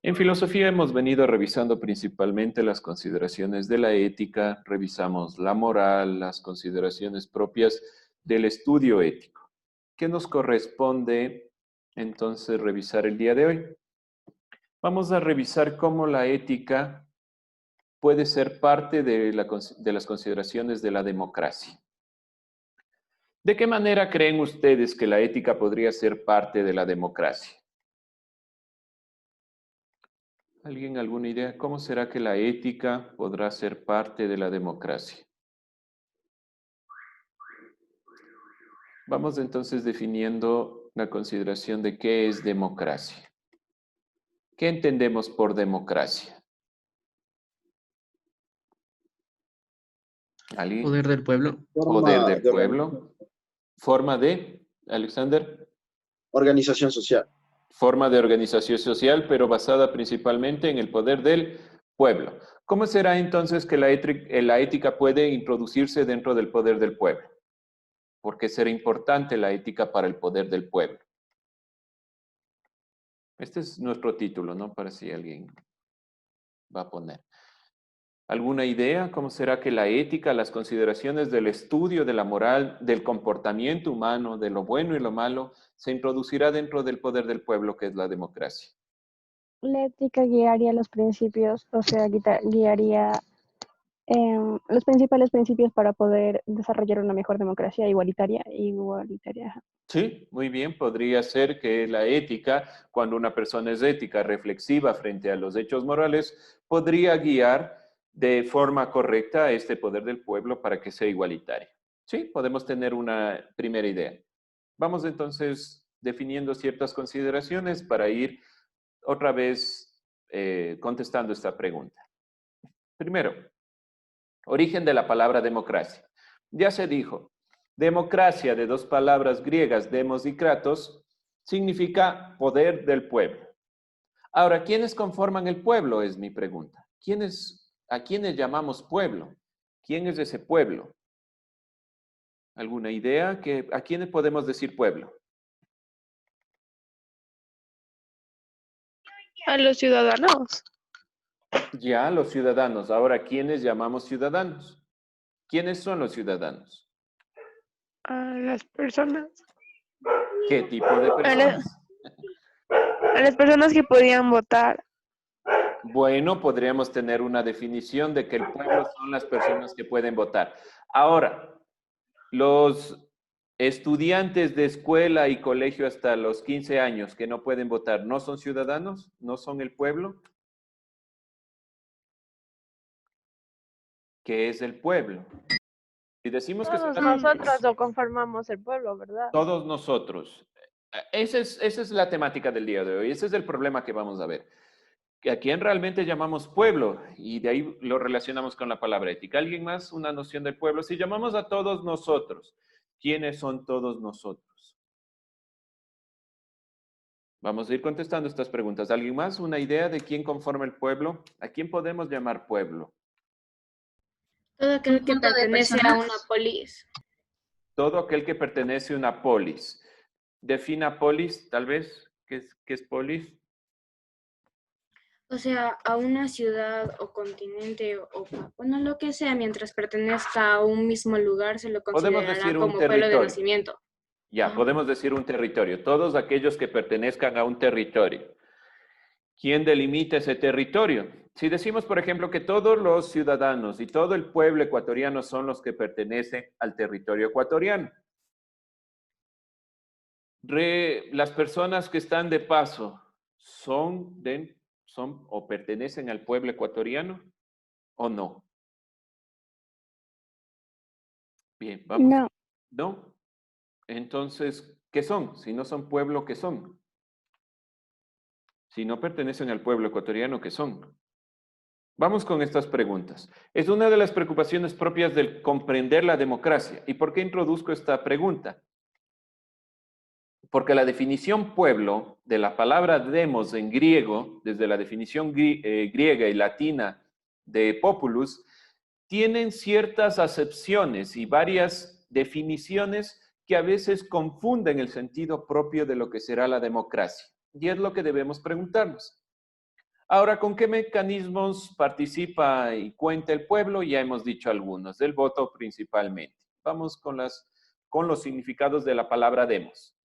En filosofía hemos venido revisando principalmente las consideraciones de la ética, revisamos la moral, las consideraciones propias del estudio ético. ¿Qué nos corresponde entonces revisar el día de hoy? Vamos a revisar cómo la ética puede ser parte de las consideraciones de la democracia. ¿De qué manera creen ustedes que la ética podría ser parte de la democracia? ¿Alguien alguna idea? ¿Cómo será que la ética podrá ser parte de la democracia? Vamos entonces definiendo la consideración de qué es democracia. ¿Qué entendemos por democracia? ¿Alguien? Poder del pueblo. Poder Forma del de pueblo. Forma de, Alexander, organización social. forma de organización social, pero basada principalmente en el poder del pueblo. ¿Cómo será entonces que la ética puede introducirse dentro del poder del pueblo? ¿Por qué será importante la ética para el poder del pueblo? Este es nuestro título, ¿no? Para si alguien va a poner. ¿Alguna idea? ¿Cómo será que la ética, las consideraciones del estudio de la moral, del comportamiento humano, de lo bueno y lo malo, se introducirá dentro del poder del pueblo, que es la democracia? La ética guiaría los principios, o sea, guiaría los principales principios para poder desarrollar una mejor democracia igualitaria. Igualitaria. Sí, muy bien. Podría ser que la ética, cuando una persona es ética, reflexiva frente a los hechos morales, podría guiar de forma correcta a este poder del pueblo para que sea igualitario. Sí, podemos tener una primera idea. Vamos entonces definiendo ciertas consideraciones para ir otra vez contestando esta pregunta. Primero, origen de la palabra democracia. Ya se dijo, democracia, de dos palabras griegas, demos y kratos, significa poder del pueblo. Ahora, ¿quiénes conforman el pueblo? Es mi pregunta. ¿A quiénes llamamos pueblo? ¿Quién es ese pueblo? ¿Alguna idea? ¿A quiénes podemos decir pueblo? A los ciudadanos, Ya, los ciudadanos. Ahora, ¿quiénes llamamos ciudadanos? ¿Quiénes son los ciudadanos? a las personas, ¿Qué tipo de a, personas? a las personas que podían votar. Bueno, podríamos tener una definición de que el pueblo son las personas que pueden votar. Ahora, los estudiantes de escuela y colegio hasta los 15 años que no pueden votar, ¿no son ciudadanos? ¿No son el pueblo? ¿Qué es el pueblo? Si decimos que son Todos las nosotros lo conformamos el pueblo, ¿verdad? todos nosotros. Esa es la temática del día de hoy. Ese es el problema que vamos a ver. ¿A quién realmente llamamos pueblo? Y de ahí lo relacionamos con la palabra ética. ¿Alguien más? Una noción del pueblo. Si llamamos a todos nosotros, ¿quiénes son todos nosotros? Vamos a ir contestando estas preguntas. ¿Alguien más? ¿Una idea de quién conforma el pueblo? ¿A quién podemos llamar pueblo? Todo aquel que pertenece a una polis. Todo aquel que pertenece a una polis. Defina polis, tal vez. ¿Qué es polis? O sea, a una ciudad o continente o bueno, lo que sea, mientras pertenezca a un mismo lugar, se lo Podemos considerará decir un como pueblo de territorio. nacimiento. Ya, Ajá. podemos decir un territorio. Todos aquellos que pertenezcan a un territorio. ¿Quién delimita ese territorio? Si decimos, por ejemplo, que todos los ciudadanos y todo el pueblo ecuatoriano son los que pertenecen al territorio ecuatoriano. Las personas que están de paso son o pertenecen al pueblo ecuatoriano o no. Bien, vamos. No. ¿No? Entonces, ¿qué son? Si no son pueblo, ¿qué son? Si no pertenecen al pueblo ecuatoriano, ¿qué son? Vamos con estas preguntas. Es una de las preocupaciones propias del comprender la democracia. ¿Y por qué introduzco esta pregunta? Porque la definición pueblo de la palabra demos en griego, desde la definición griega y latina de populus, tienen ciertas acepciones y varias definiciones que a veces confunden el sentido propio de lo que será la democracia. Y es lo que debemos preguntarnos. Ahora, ¿con qué mecanismos participa y cuenta el pueblo? Ya hemos dicho algunos, del voto principalmente. Vamos con los significados de la palabra demos.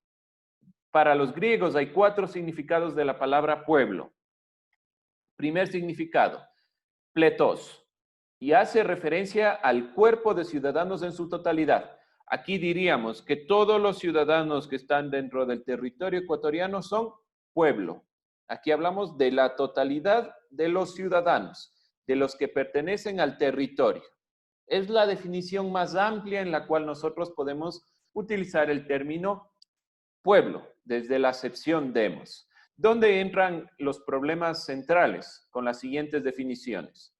Para los griegos hay 4 significados de la palabra pueblo. Primer significado, pletos, y hace referencia al cuerpo de ciudadanos en su totalidad. Aquí diríamos que todos los ciudadanos que están dentro del territorio ecuatoriano son pueblo. Aquí hablamos de la totalidad de los ciudadanos, de los que pertenecen al territorio. Es la definición más amplia en la cual nosotros podemos utilizar el término pueblo, desde la acepción demos. ¿Dónde entran los problemas centrales? Con las siguientes definiciones.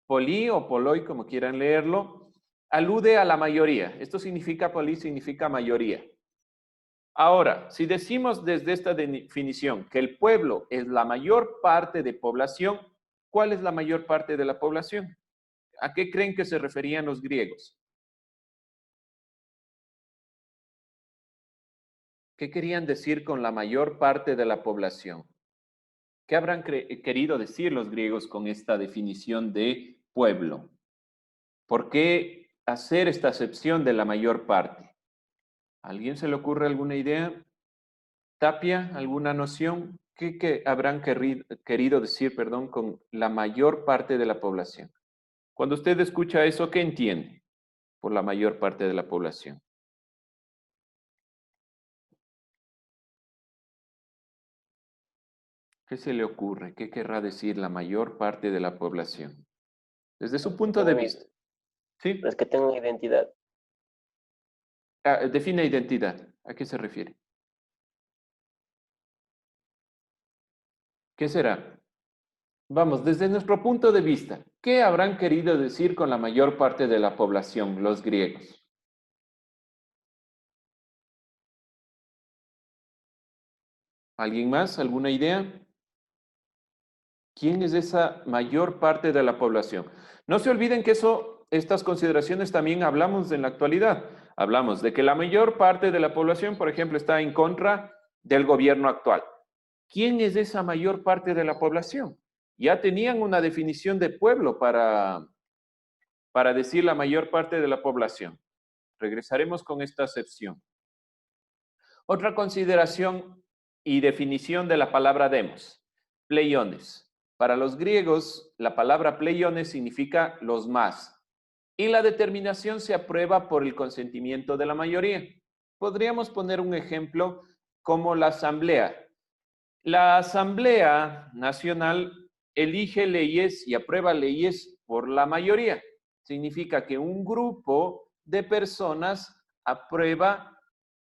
Poli o poloi, como quieran leerlo, alude a la mayoría. Esto significa, poli significa mayoría. Ahora, si decimos desde esta definición que el pueblo es la mayor parte de población, ¿cuál es la mayor parte de la población? ¿A qué creen que se referían los griegos? ¿Qué querían decir con la mayor parte de la población? ¿Qué habrán querido decir los griegos con esta definición de pueblo? ¿Por qué hacer esta acepción de la mayor parte? ¿A alguien se le ocurre alguna idea? Tapia, ¿alguna noción? ¿Qué habrán querido decir, perdón, con la mayor parte de la población? Cuando usted escucha eso, ¿qué entiende por la mayor parte de la población? ¿Qué se le ocurre? ¿Qué querrá decir la mayor parte de la población? Desde su punto de vista. ¿Sí? Los que tengan identidad. Define identidad. ¿A qué se refiere? ¿Qué será? Vamos, desde nuestro punto de vista, ¿qué habrán querido decir con la mayor parte de la población, los griegos? ¿Alguien más? ¿Alguna idea? ¿Quién es esa mayor parte de la población? No se olviden que estas consideraciones también hablamos en la actualidad. Hablamos de que la mayor parte de la población, por ejemplo, está en contra del gobierno actual. ¿Quién es esa mayor parte de la población? Ya tenían una definición de pueblo para decir la mayor parte de la población. Regresaremos con esta acepción. Otra consideración y definición de la palabra demos, pleiones. Para los griegos, la palabra pleiones significa los más, y la determinación se aprueba por el consentimiento de la mayoría. Podríamos poner un ejemplo como la asamblea. La Asamblea Nacional elige leyes y aprueba leyes por la mayoría. Significa que un grupo de personas aprueba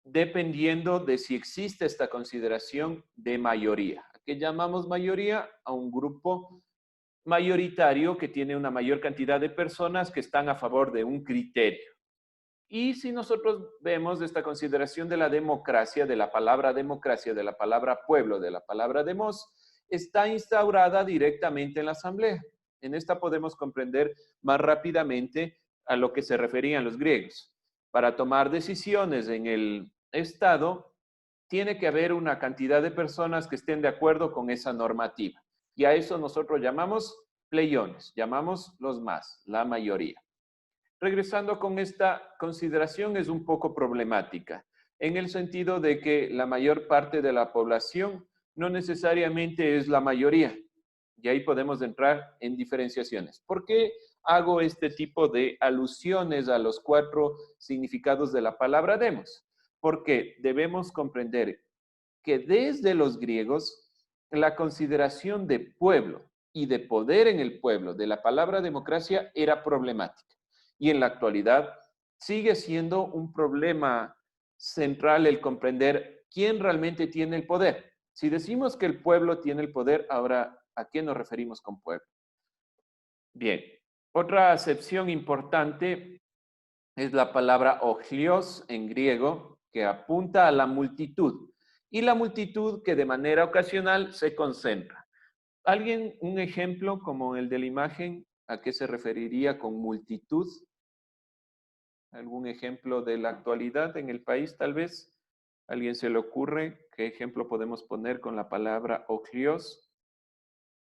dependiendo de si existe esta consideración de mayoría. ¿A qué llamamos mayoría? A un grupo mayoritario que tiene una mayor cantidad de personas que están a favor de un criterio. Y si nosotros vemos esta consideración de la democracia, de la palabra pueblo, de la palabra demos, está instaurada directamente en la asamblea. En esta podemos comprender más rápidamente a lo que se referían los griegos. Para tomar decisiones en el Estado, tiene que haber una cantidad de personas que estén de acuerdo con esa normativa. Y a eso nosotros llamamos pleiones, llamamos los más, la mayoría. Regresando con esta consideración es un poco problemática, en el sentido de que la mayor parte de la población no necesariamente es la mayoría. Y ahí podemos entrar en diferenciaciones. ¿Por qué hago este tipo de alusiones a los 4 significados de la palabra demos? Porque debemos comprender que desde los griegos la consideración de pueblo y de poder en el pueblo de la palabra democracia era problemática. Y en la actualidad sigue siendo un problema central el comprender quién realmente tiene el poder. Si decimos que el pueblo tiene el poder, ahora, ¿a qué nos referimos con pueblo? Bien, otra acepción importante es la palabra oglios en griego, que apunta a la multitud, y la multitud que de manera ocasional se concentra. ¿Alguien, un ejemplo como el de la imagen, a qué se referiría con multitud? ¿Algún ejemplo de la actualidad en el país, tal vez? ¿Alguien se le ocurre qué ejemplo podemos poner con la palabra oclios?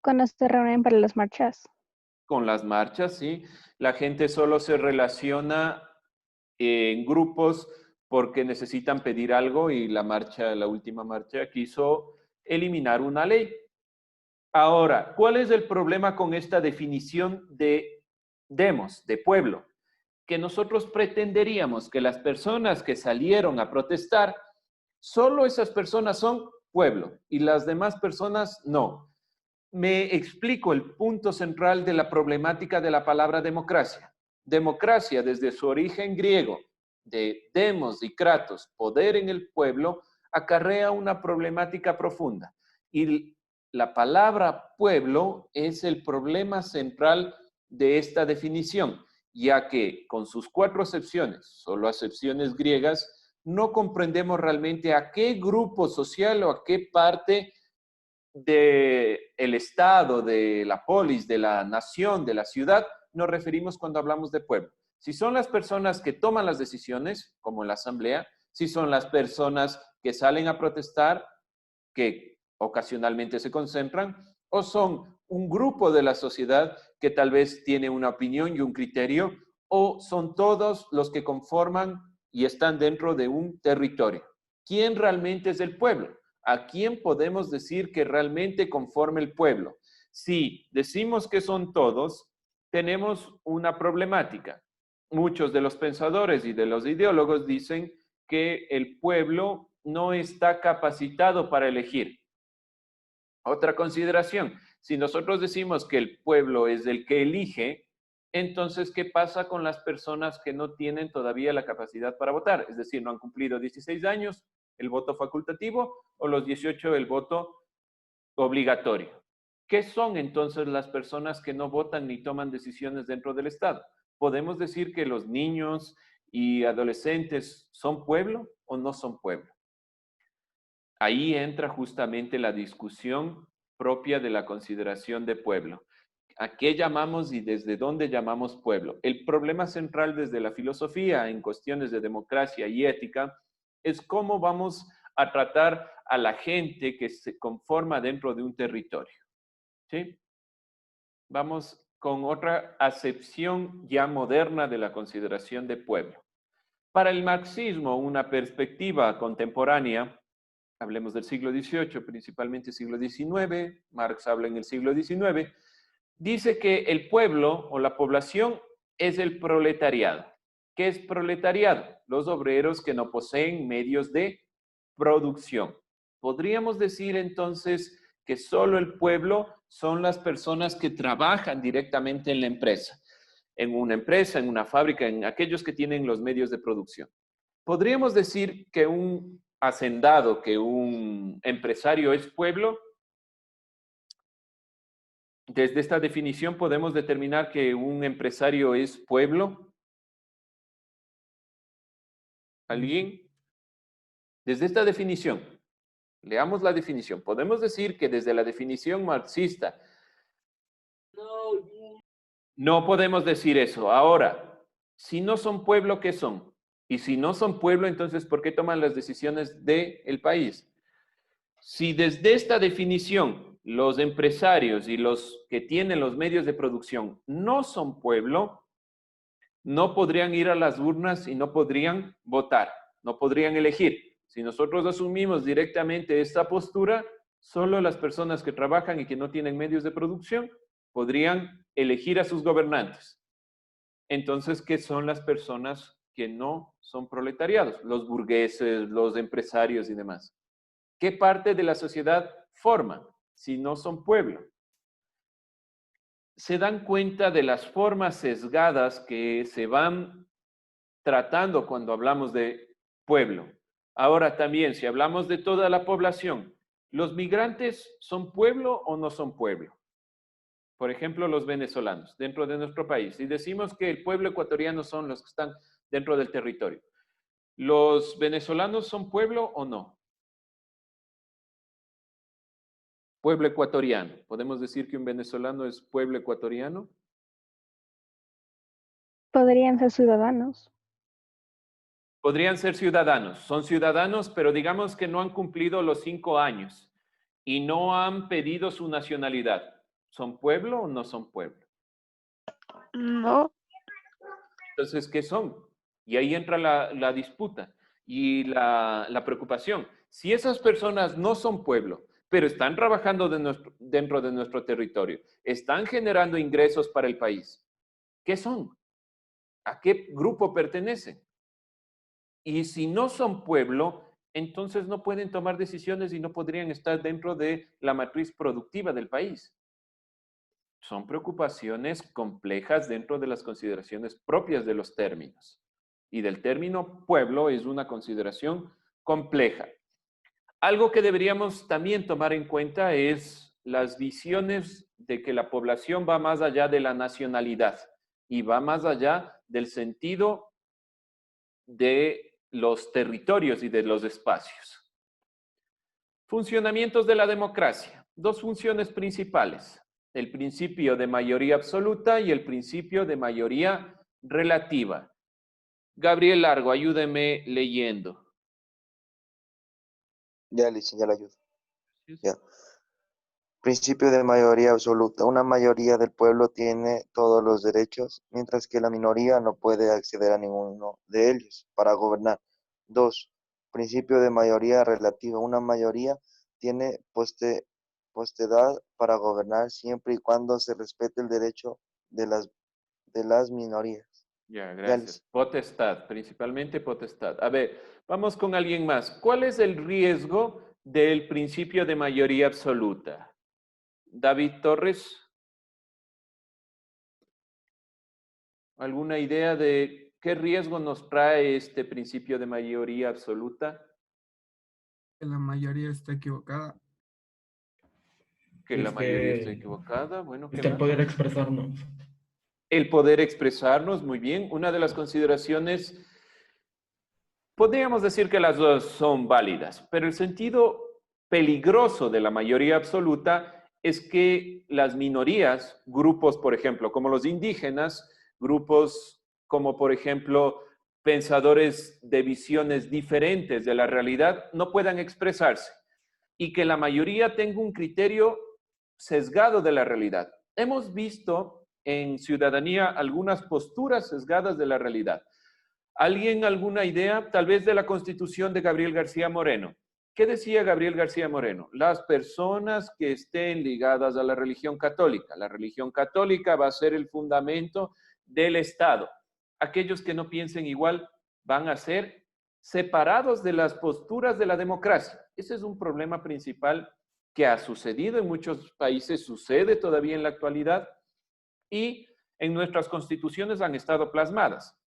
Cuando se reúnen para las marchas. Con las marchas, sí. La gente solo se relaciona en grupos porque necesitan pedir algo y la marcha, la última marcha, quiso eliminar una ley. Ahora, ¿cuál es el problema con esta definición de demos, de pueblo? Que nosotros pretenderíamos que las personas que salieron a protestar, solo esas personas son pueblo y las demás personas no. Me explico el punto central de la problemática de la palabra democracia. Democracia, desde su origen griego, de demos y kratos, poder en el pueblo, acarrea una problemática profunda. Y la palabra pueblo es el problema central de esta definición, ya que con sus 4 acepciones, solo acepciones griegas, no comprendemos realmente a qué grupo social o a qué parte del Estado, de la polis, de la nación, de la ciudad, nos referimos cuando hablamos de pueblo. Si son las personas que toman las decisiones, como en la asamblea, si son las personas que salen a protestar, que ocasionalmente se concentran, o son un grupo de la sociedad que tal vez tiene una opinión y un criterio, o son todos los que conforman y están dentro de un territorio. ¿Quién realmente es el pueblo? ¿A quién podemos decir que realmente conforma el pueblo? Si decimos que son todos, tenemos una problemática. Muchos de los pensadores y de los ideólogos dicen que el pueblo no está capacitado para elegir. Otra consideración, si nosotros decimos que el pueblo es el que elige, entonces, ¿qué pasa con las personas que no tienen todavía la capacidad para votar? Es decir, no han cumplido 16 años, el voto facultativo, o los 18, el voto obligatorio. ¿Qué son entonces las personas que no votan ni toman decisiones dentro del Estado? ¿Podemos decir que los niños y adolescentes son pueblo o no son pueblo? Ahí entra justamente la discusión propia de la consideración de pueblo. ¿A qué llamamos y desde dónde llamamos pueblo? El problema central desde la filosofía en cuestiones de democracia y ética es cómo vamos a tratar a la gente que se conforma dentro de un territorio. ¿Sí? Vamos con otra acepción ya moderna de la consideración de pueblo. Para el marxismo, una perspectiva contemporánea, hablemos del siglo XVIII, principalmente siglo XIX, Marx habla en el siglo XIX, dice que el pueblo o la población es el proletariado. ¿Qué es proletariado? Los obreros que no poseen medios de producción. Podríamos decir entonces que solo el pueblo son las personas que trabajan directamente en la empresa, en una fábrica, en aquellos que tienen los medios de producción. Podríamos decir que un hacendado, que un empresario es pueblo. Desde esta definición podemos determinar que un empresario es pueblo. ¿Alguien? Desde esta definición, leamos la definición. Podemos decir que desde la definición marxista, no podemos decir eso. Ahora, si no son pueblo, ¿qué son? Y si no son pueblo, entonces, ¿por qué toman las decisiones del país? Si desde esta definición los empresarios y los que tienen los medios de producción no son pueblo, no podrían ir a las urnas y no podrían votar, no podrían elegir. Si nosotros asumimos directamente esta postura, solo las personas que trabajan y que no tienen medios de producción podrían elegir a sus gobernantes. Entonces, ¿qué son las personas que no son proletariados? Los burgueses, los empresarios y demás. ¿Qué parte de la sociedad forman si no son pueblo? Se dan cuenta de las formas sesgadas que se van tratando cuando hablamos de pueblo. Ahora también, si hablamos de toda la población, ¿los migrantes son pueblo o no son pueblo? Por ejemplo, los venezolanos dentro de nuestro país. Y decimos que el pueblo ecuatoriano son los que están dentro del territorio. ¿Los venezolanos son pueblo o no? Pueblo ecuatoriano. ¿Podemos decir que un venezolano es pueblo ecuatoriano? Podrían ser ciudadanos. Podrían ser ciudadanos. Son ciudadanos, pero digamos que no han cumplido los 5 años y no han pedido su nacionalidad. ¿Son pueblo o no son pueblo? No. Entonces, ¿qué son? Y ahí entra la disputa y la preocupación. Si esas personas no son pueblo, pero están trabajando dentro de nuestro territorio, están generando ingresos para el país, ¿qué son? ¿A qué grupo pertenecen? Y si no son pueblo, entonces no pueden tomar decisiones y no podrían estar dentro de la matriz productiva del país. Son preocupaciones complejas dentro de las consideraciones propias de los términos. Y del término pueblo es una consideración compleja. Algo que deberíamos también tomar en cuenta es las visiones de que la población va más allá de la nacionalidad y va más allá del sentido de los territorios y de los espacios. Funcionamientos de la democracia. Dos funciones principales. El principio de mayoría absoluta y el principio de mayoría relativa. Gabriel Largo, ayúdeme leyendo. Ya, listo, ya la ayudo. Ya. Principio de mayoría absoluta. Una mayoría del pueblo tiene todos los derechos, mientras que la minoría no puede acceder a ninguno de ellos para gobernar. 2. Principio de mayoría relativa. Una mayoría tiene potestad para gobernar siempre y cuando se respete el derecho de las minorías. Ya, Ya, gracias. listo. Potestad, principalmente potestad. A ver, vamos con alguien más. ¿Cuál es el riesgo del principio de mayoría absoluta? David Torres, ¿alguna idea de qué riesgo nos trae este principio de mayoría absoluta? Que la mayoría está equivocada. Que la mayoría esté equivocada. Bueno, ¿qué el más? poder expresarnos. El poder expresarnos, muy bien. Una de las consideraciones, podríamos decir que las dos son válidas, pero el sentido peligroso de la mayoría absoluta es que las minorías, grupos, por ejemplo, como los indígenas, grupos como, por ejemplo, pensadores de visiones diferentes de la realidad, no puedan expresarse y que la mayoría tenga un criterio sesgado de la realidad. Hemos visto en ciudadanía algunas posturas sesgadas de la realidad. ¿Alguien alguna idea? Tal vez de la Constitución de Gabriel García Moreno. ¿Qué decía Gabriel García Moreno? Las personas que estén ligadas a la religión católica. La religión católica va a ser el fundamento del Estado. Aquellos que no piensen igual van a ser separados de las posturas de la democracia. Ese es un problema principal que ha sucedido en muchos países, sucede todavía en la actualidad y en nuestras constituciones han estado plasmadas.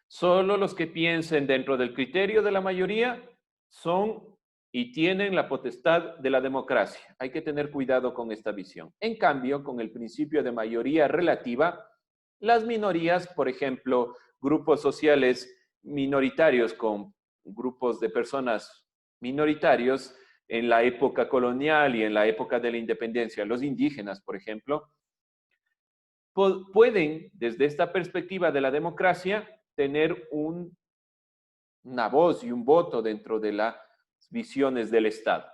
Solo los que piensen dentro del criterio de la mayoría son y tienen la potestad de la democracia. Hay que tener cuidado con esta visión. En cambio, con el principio de mayoría relativa, las minorías, por ejemplo, grupos sociales minoritarios con grupos de personas minoritarios en la época colonial y en la época de la independencia, los indígenas, por ejemplo, pueden, desde esta perspectiva de la democracia, tener una voz y un voto dentro de las visiones del Estado.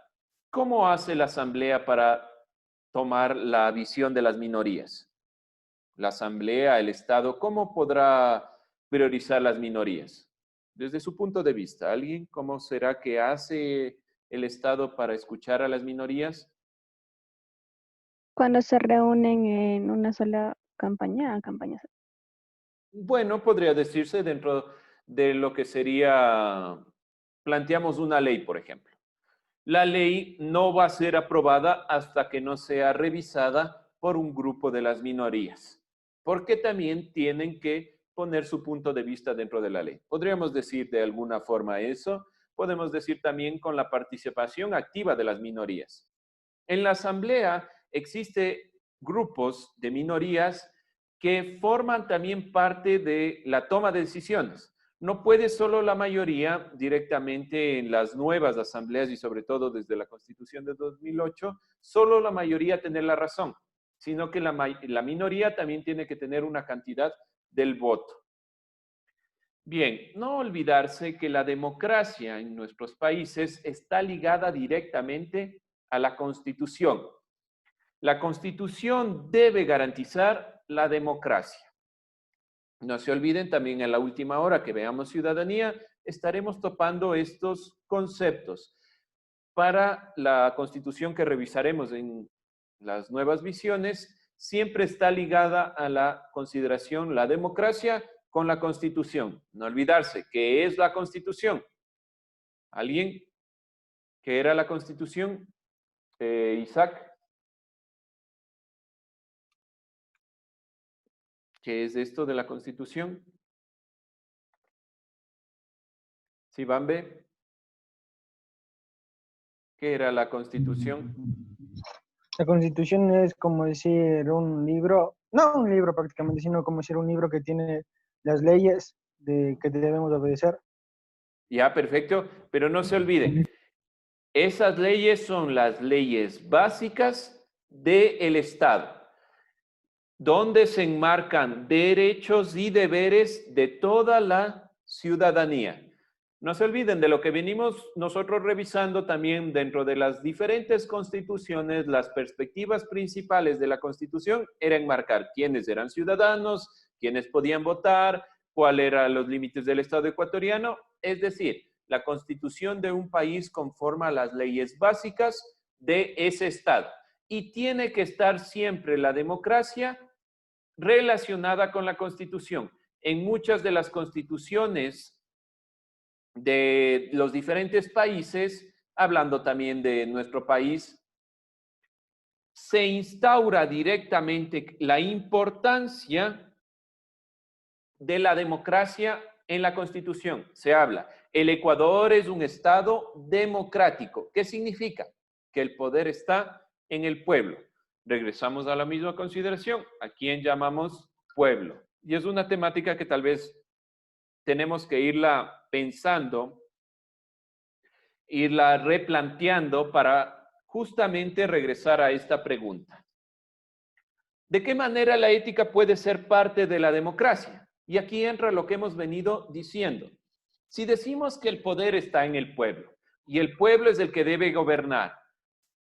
¿Cómo hace la Asamblea para tomar la visión de las minorías? La Asamblea, el Estado, ¿cómo podrá priorizar las minorías? Desde su punto de vista, ¿alguien cómo será que hace el Estado para escuchar a las minorías? Cuando se reúnen en una sola campaña. Bueno, podría decirse dentro de lo que sería, planteamos una ley, por ejemplo. La ley no va a ser aprobada hasta que no sea revisada por un grupo de las minorías, porque también tienen que poner su punto de vista dentro de la ley. Podríamos decir de alguna forma eso, podemos decir también con la participación activa de las minorías. En la Asamblea existen grupos de minorías que forman también parte de la toma de decisiones. No puede solo la mayoría directamente en las nuevas asambleas y sobre todo desde la Constitución de 2008, solo la mayoría tener la razón, sino que la minoría también tiene que tener una cantidad del voto. Bien, no olvidarse que la democracia en nuestros países está ligada directamente a la Constitución. La Constitución debe garantizar la democracia. No se olviden también en la última hora que veamos ciudadanía, estaremos topando estos conceptos. Para la Constitución que revisaremos en las nuevas visiones, siempre está ligada a la consideración, la democracia con la Constitución. No olvidarse, ¿qué es la Constitución? ¿Alguien? ¿Qué era la Constitución? Isaac. ¿Qué es esto de la Constitución? Sibambe. ¿Qué era la Constitución? La Constitución es como decir un libro, no un libro prácticamente, sino como decir un libro que tiene las leyes que debemos obedecer. Ya, perfecto, pero no se olviden, esas leyes son las leyes básicas del Estado, donde se enmarcan derechos y deberes de toda la ciudadanía. No se olviden de lo que venimos nosotros revisando también dentro de las diferentes constituciones, las perspectivas principales de la Constitución era enmarcar quiénes eran ciudadanos, quiénes podían votar, cuáles eran los límites del Estado ecuatoriano, es decir, la Constitución de un país conforma las leyes básicas de ese Estado y tiene que estar siempre la democracia relacionada con la Constitución. En muchas de las constituciones de los diferentes países, hablando también de nuestro país, se instaura directamente la importancia de la democracia en la Constitución. Se habla, el Ecuador es un Estado democrático. ¿Qué significa? Que el poder está en el pueblo. Regresamos a la misma consideración. ¿A quién llamamos pueblo? Y es una temática que tal vez tenemos que irla pensando, irla replanteando para justamente regresar a esta pregunta. ¿De qué manera la ética puede ser parte de la democracia? Y aquí entra lo que hemos venido diciendo. Si decimos que el poder está en el pueblo y el pueblo es el que debe gobernar,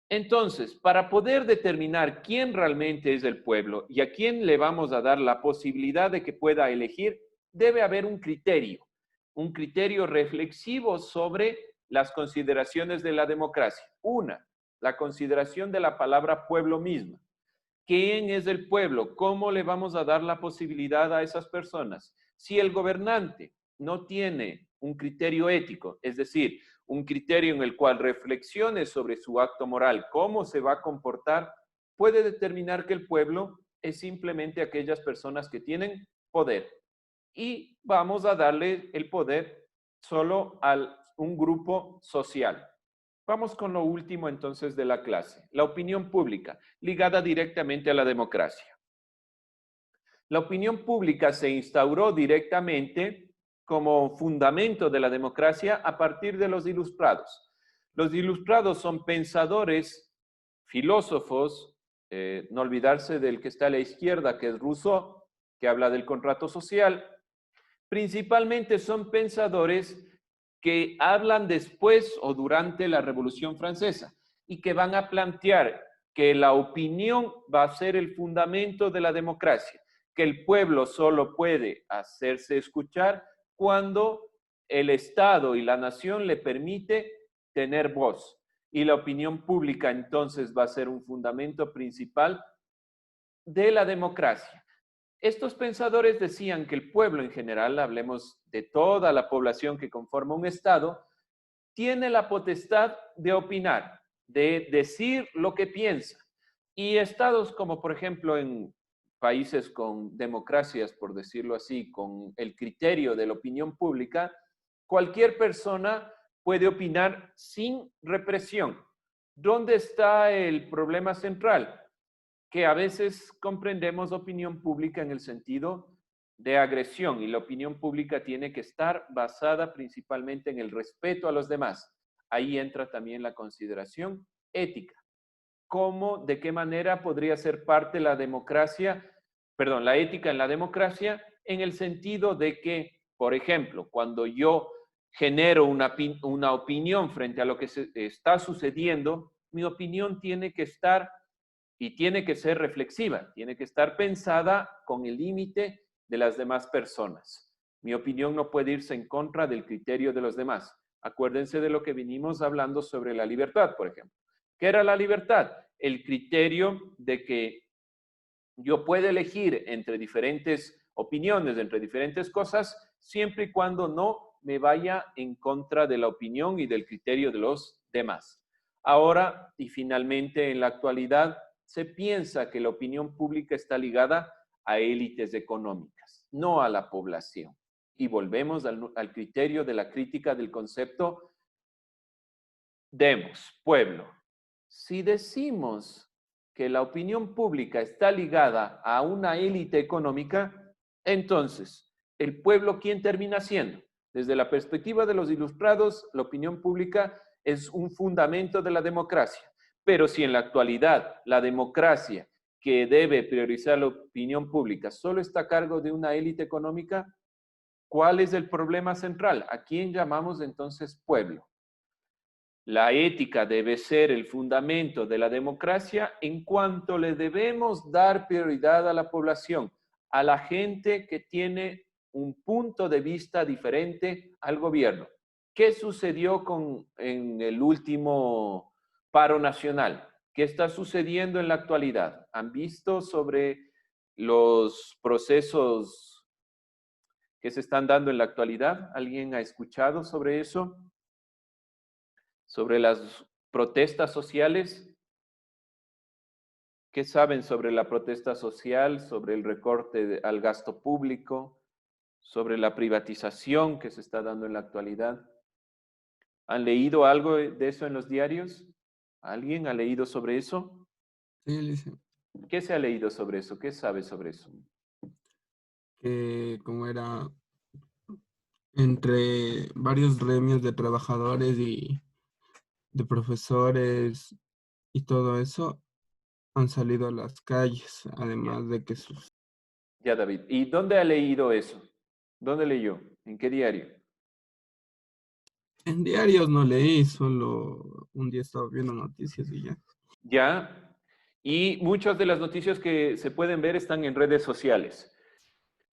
entonces, para poder determinar quién realmente es el pueblo y a quién le vamos a dar la posibilidad de que pueda elegir, debe haber un criterio reflexivo sobre las consideraciones de la democracia. Una, la consideración de la palabra pueblo misma. ¿Quién es el pueblo? ¿Cómo le vamos a dar la posibilidad a esas personas? Si el gobernante no tiene un criterio ético, es decir, un criterio en el cual reflexione sobre su acto moral, cómo se va a comportar, puede determinar que el pueblo es simplemente aquellas personas que tienen poder. Y vamos a darle el poder solo a un grupo social. Vamos con lo último entonces de la clase, la opinión pública, ligada directamente a la democracia. La opinión pública se instauró directamente como fundamento de la democracia a partir de los ilustrados. Los ilustrados son pensadores, filósofos, no olvidarse del que está a la izquierda, que es Rousseau, que habla del contrato social. Principalmente son pensadores que hablan después o durante la Revolución Francesa y que van a plantear que la opinión va a ser el fundamento de la democracia, que el pueblo solo puede hacerse escuchar cuando el Estado y la nación le permite tener voz. Y la opinión pública entonces va a ser un fundamento principal de la democracia. Estos pensadores decían que el pueblo en general, hablemos de toda la población que conforma un Estado, tiene la potestad de opinar, de decir lo que piensa. Y estados como, por ejemplo, en países con democracias, por decirlo así, con el criterio de la opinión pública, cualquier persona puede opinar sin represión. ¿Dónde está el problema central? Que a veces comprendemos opinión pública en el sentido de agresión y la opinión pública tiene que estar basada principalmente en el respeto a los demás. Ahí entra también la consideración ética. ¿Cómo, de qué manera podría ser parte la democracia, la ética en la democracia, en el sentido de que Por ejemplo, cuando yo genero una opinión frente a lo que está sucediendo, mi opinión tiene que estar y tiene que ser reflexiva, tiene que estar pensada con el límite de las demás personas. Mi opinión no puede irse en contra del criterio de los demás. Acuérdense de lo que vinimos hablando sobre la libertad, por ejemplo. ¿Qué era la libertad? El criterio de que yo puedo elegir entre diferentes opiniones, entre diferentes cosas, siempre y cuando no me vaya en contra de la opinión y del criterio de los demás. Ahora, y finalmente, en la actualidad, se piensa que la opinión pública está ligada a élites económicas, no a la población. Y volvemos al criterio de la crítica del concepto demos, pueblo. Si decimos que la opinión pública está ligada a una élite económica, entonces, ¿el pueblo quién termina siendo? Desde la perspectiva de los ilustrados, la opinión pública es un fundamento de la democracia. Pero si en la actualidad la democracia que debe priorizar la opinión pública solo está a cargo de una élite económica, ¿cuál es el problema central? ¿A quién llamamos entonces pueblo? La ética debe ser el fundamento de la democracia en cuanto le debemos dar prioridad a la población, a la gente que tiene un punto de vista diferente al gobierno. ¿Qué sucedió en el último paro nacional? ¿Qué está sucediendo en la actualidad? ¿Han visto sobre los procesos que se están dando en la actualidad? ¿Alguien ha escuchado sobre eso? Sobre las protestas sociales. ¿Qué saben sobre la protesta social, sobre el recorte al gasto público, sobre la privatización que se está dando en la actualidad? ¿Han leído algo de eso en los diarios? ¿Alguien ha leído sobre eso? Sí, Alicia, ¿Qué se ha leído sobre eso? ¿Qué sabe sobre eso? que como era entre varios gremios de trabajadores y de profesores y todo eso han salido a las calles, además de que sus... Ya, David. ¿Y dónde ha leído eso? ¿Dónde leyó? ¿En qué diario? En diarios no leí, solo un día estaba viendo noticias y ya. Ya. Y muchas de las noticias que se pueden ver están en redes sociales.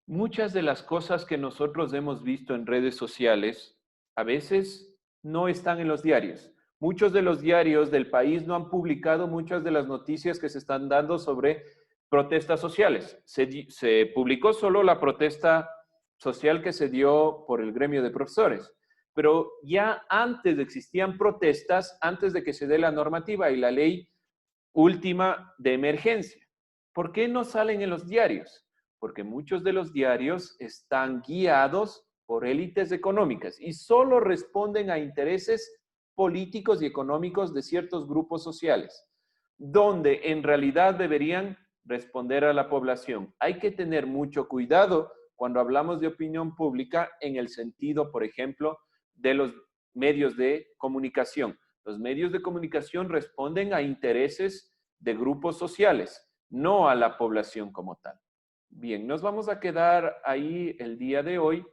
Muchas de las cosas que nosotros hemos visto en redes sociales a veces no están en los diarios. Muchos de los diarios del país no han publicado muchas de las noticias que se están dando sobre protestas sociales. Se publicó solo la protesta social que se dio por el gremio de profesores, pero ya antes existían protestas, antes de que se dé la normativa y la ley última de emergencia. ¿Por qué no salen en los diarios? Porque muchos de los diarios están guiados por élites económicas y solo responden a intereses políticos y económicos de ciertos grupos sociales, donde en realidad deberían responder a la población. Hay que tener mucho cuidado cuando hablamos de opinión pública en el sentido, por ejemplo, de los medios de comunicación. Los medios de comunicación responden a intereses de grupos sociales, no a la población como tal. Bien, nos vamos a quedar ahí el día de hoy